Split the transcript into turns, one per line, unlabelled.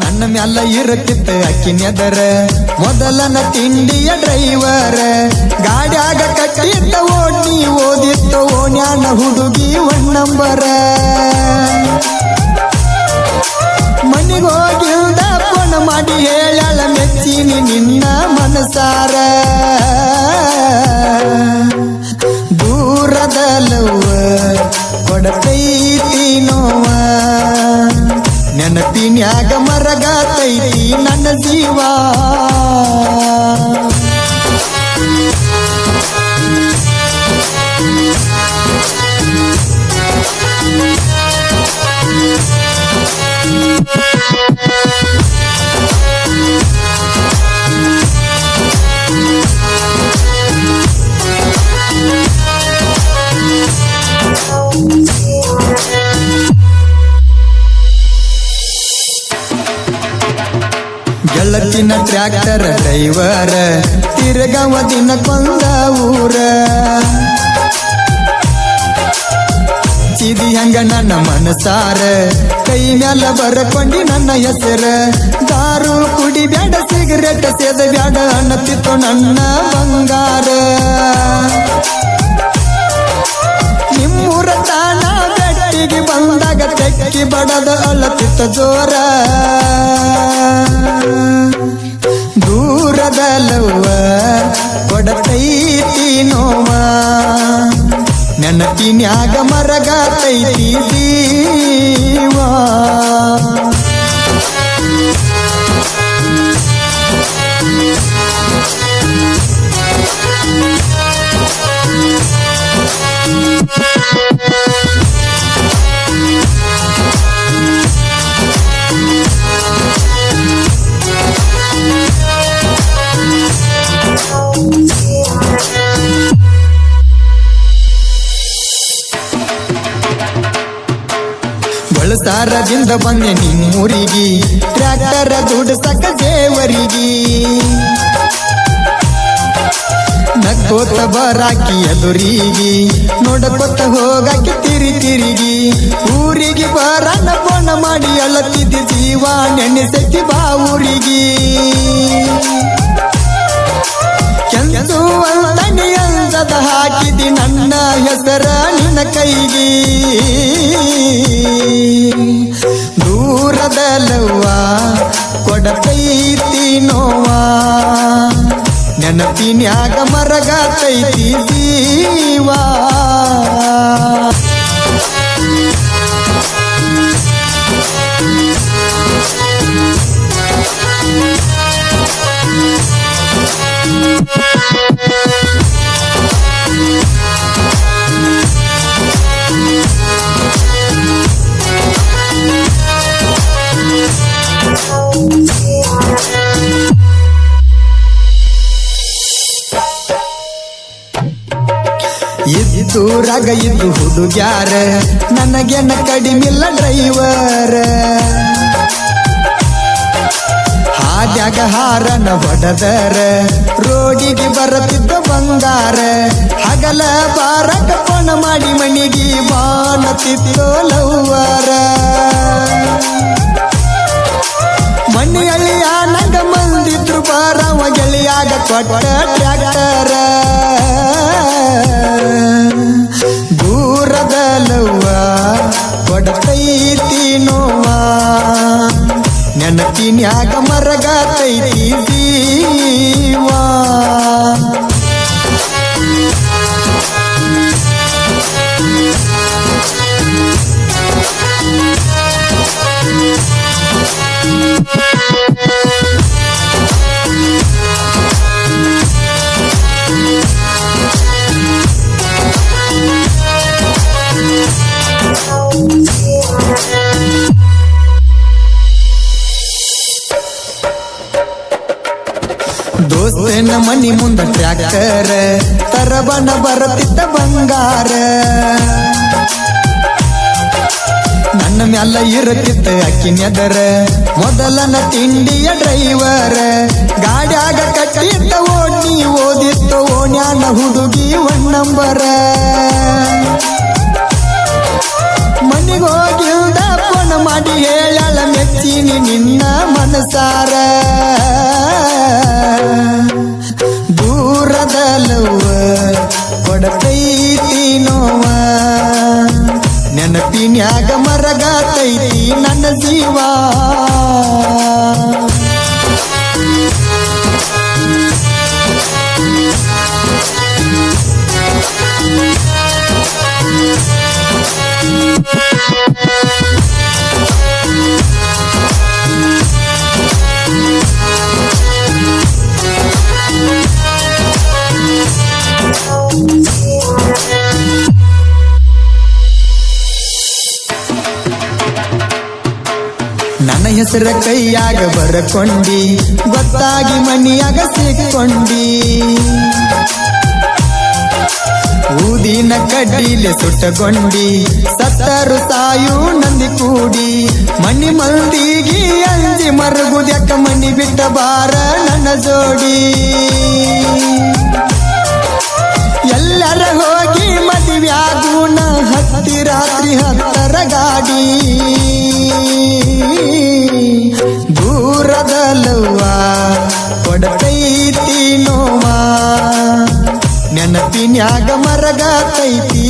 ನನ್ನ ಮ್ಯಾಲ ಇರುತ್ತಿತ್ತ ಅಕ್ಕಿನೆದರ ಮೊದಲನ ತಿಂಡಿಯ ಡ್ರೈವರ್ ಗಾಡ್ಯಾಗ ಕಟ್ಟಿದ್ದ ಓಡ್ನಿ ಓದಿತ್ತ ಓಣ್ಯಾನ ಹುಡುಗಿ 1 ನಂಬರ ಮನಿಗೋಗಿಲ್ದ ಫೋನ್ ಮಾಡಿ ಹೇಳಳ ಮೆಚ್ಚಿನಿ ನಿನ್ನ ಮನಸಾರ ದೂರದ ಲವ್ವ ಕೊಡತೈತಿ ನೋವ ನೆನಪಿನ್ಯಾಗ ಮರಗಾತೈತಿ ನನ್ನ ಜೀವ ಗೆಳತಿನ ಟ್ರ್ಯಾಕ್ಟರ್ ಡ್ರೈವರ್ ತಿರುಗವ ದಿನ ಕೊಂದ ಊರ ಚಿದಿ ಹಂಗ ನನ್ನ ಮನಸಾರ ಕೈ ಮ್ಯಾಲ ಬರಕೊಂಡಿ ನನ್ನ ಹೆಸರ ದಾರು ಕುಡಿ ಬ್ಯಾಡ ಸಿಗರೇಟ್ ಸೇದ ಬ್ಯಾಡ ಅನ್ನತಿತ್ತು ನನ್ನ ಬಂಗಾರ ನಿಮ್ಮೂರ ತಾಣ ಬೆಟ್ಟಿಗೆ ಬಂದಾಗ ತೆಕ್ಕಿ ಬಡದ ಅಳತಿತ್ತ ಜೋರ ದೂರದ ಲವ್ವ ಕೊಡತೈತಿ ನೋವ ನೆನಪಿನ್ಯಾಗ ಮರಗಾತೈತಿ ಜೀವ ಬಳಸಾರದಿಂದ ಬಂದೆ ನಿಮ್ಮೂರಿಗಿ ಟ್ರ್ಯಾಕ್ಟರ್ ದುಡ್ಸಕ ದೇವರಿಗಿ ನಕ್ಕೋತ ಬರಾಕಿ ಎದುರಿಗಿ ನೋಡಕೊತ್ತ ಹೋಗಾಕಿ ತಿರಿಗಿ ಊರಿಗೆ ಬರನ ಫೋನ್ ಮಾಡಿ ಅಳತಿದ್ದಿ ಜೀವ ನೆನೆಸತಿ ಬಾ ಊರಿಗಿ ಕೆಂದು ಅಂತನಿ ಅಂದದ ಹಾಕಿದಿ ನನ್ನ ಹೆಸರ ನಿನ್ನ ಕೈಗಿ ದೂರದ ಲವ್ವ ಕೊಡತೈತಿ ನೋವ ನೆನಪಿನ್ಯಾಗ ಮರಗಾತೈತಿ ಜೀವ ಇದ್ದೂರಾಗ ಇದ್ದು ಹುಡುಗ್ಯಾರ ನನಗೆನ ಕಡಿಮಿಲ್ಲ ಡ್ರೈವರ್ ಹಾದ್ಯಾಗ ಹಾರನ ಹೊಡೆದರ ರೋಡಿಗೆ ಬರತಿದ್ದ ಬಂಗಾರ ಹಗಲ ಬಾರಕ ಫೋನ್ ಮಾಡಿ ಮನಿಗೆ ಬಾಣತಿತ್ತೋ ಲವ್ವರ ಮನೆಯಲ್ಲಿ ನಂಗ ಮಂದಿದ್ರು ಬಾರವ ಗೆಳೆಯಾಗ ಕೊಟ್ಟ ಟ್ರ್ಯಾಕ್ಟರ ದೂರದ ಲವ್ವ ಕೊಡತೈತಿ ನೋವ ನೆನಪಿನ್ಯಾಗ ಮರಗಾತೈತಿ ಜೀವ ದೋಸ್ತನ ಮನಿ ಮುಂದ ಟ್ರ್ಯಾಕ್ಟರ್ ತರಬನ ಬರತಿದ್ದ ಬಂಗಾರ ನನ್ನ ಮ್ಯಾಲ ಇರುತ್ತಿತ್ತ ಅಕ್ಕಿನೆದರ ಮೊದಲನ ತಿಂಡಿಯ ಡ್ರೈವರ್ ಗಾಡ್ಯಾಗ ಕಟ್ಟಿದ್ದ ಓಡ್ನಿ ಓದಿತ್ತ ಓಣ್ಯಾನ ಹುಡುಗಿ 1 ನಂಬರ ಮನಿಗೋಗಿಲ್ದ ಫೋನ್ ಮಾಡಿ ಹೇಳಳ ಮೆಚ್ಚಿನಿ ನಿನ್ನ ನನ್ನ ಹೆಸರ ಕೈಯಾಗ ಬರಕೊಂಡಿ ಗೊತ್ತಾಗಿ ಮನಿಯಾಗ ಸಿಕ್ಕೊಂಡಿ ಊದಿನ ಕಡ್ಡಿಲೆ ಸುಟ್ಟಗೊಂಡಿ ಸತ್ತರು ಸಾಯು ನಂದಿ ಕೂಡಿ ಮನಿ ಮಂದಿಗಿ ಅಂಜಿ ಮರುಗುದ್ಯಾಕ ಮನಿ ಬಿಟ್ಟ ಬಾರ ನನ್ನ ಜೋಡಿ ಎಲ್ಲರ ಹೋಗಿ ಮದುವ್ಯಾಗೂನ ಹತ್ತಿ ರಾತ್ರಿ 10 ಗಾಡಿ ದೂರದಲ್ಲವ್ವ ಕೊಡತೈತಿ ನೋವ ನೆನಪಿನ್ಯಾಗ ಮರಗತೈತಿ